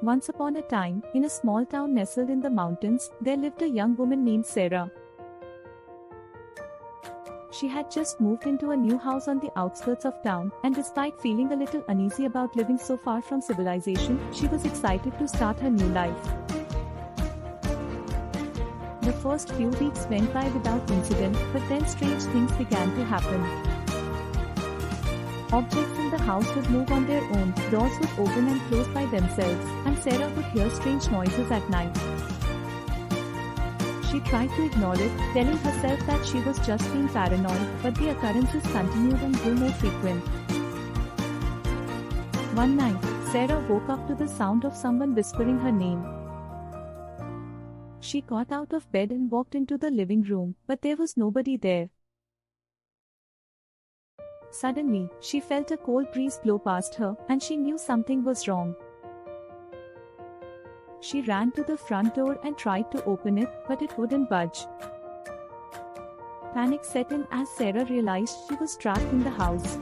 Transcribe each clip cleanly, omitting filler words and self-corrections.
Once upon a time, in a small town nestled in the mountains, there lived a young woman named Sara. She had just moved into a new house on the outskirts of town, and despite feeling a little uneasy about living so far from civilization, she was excited to start her new life. The first few weeks went by without incident, but then strange things began to happen. Objects in the house would move on their own, doors would open and close by themselves, and Sara would hear strange noises at night. She tried to ignore it, telling herself that she was just being paranoid, but the occurrences continued and grew more frequent. One night, Sara woke up to the sound of someone whispering her name. She got out of bed and walked into the living room, but there was nobody there. Suddenly, she felt a cold breeze blow past her, and she knew something was wrong. She ran to the front door and tried to open it, but it wouldn't budge. Panic set in as Sara realized she was trapped in the house.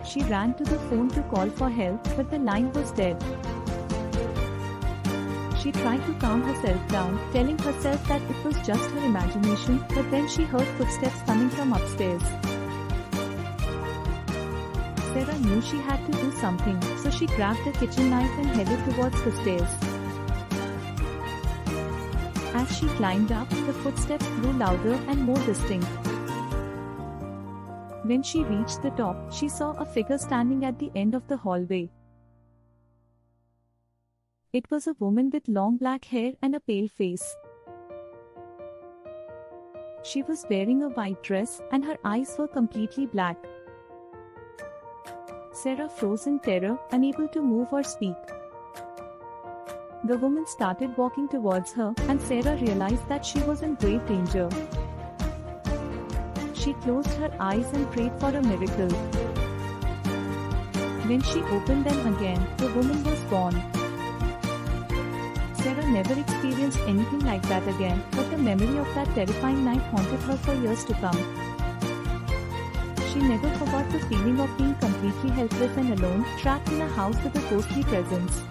She ran to the phone to call for help, but the line was dead. She tried to calm herself down, telling herself that it was just her imagination, but then she heard footsteps coming from upstairs. Sara knew she had to do something, so she grabbed a kitchen knife and headed towards the stairs. As she climbed up, the footsteps grew louder and more distinct. When she reached the top, she saw a figure standing at the end of the hallway. It was a woman with long black hair and a pale face. She was wearing a white dress, and her eyes were completely black. Sara froze in terror, unable to move or speak. The woman started walking towards her, and Sara realized that she was in great danger. She closed her eyes and prayed for a miracle. When she opened them again, the woman was gone. Sara never experienced anything like that again, but the memory of that terrifying night haunted her for years to come. She never forgot the feeling of being completely helpless and alone, trapped in a house with a ghostly presence.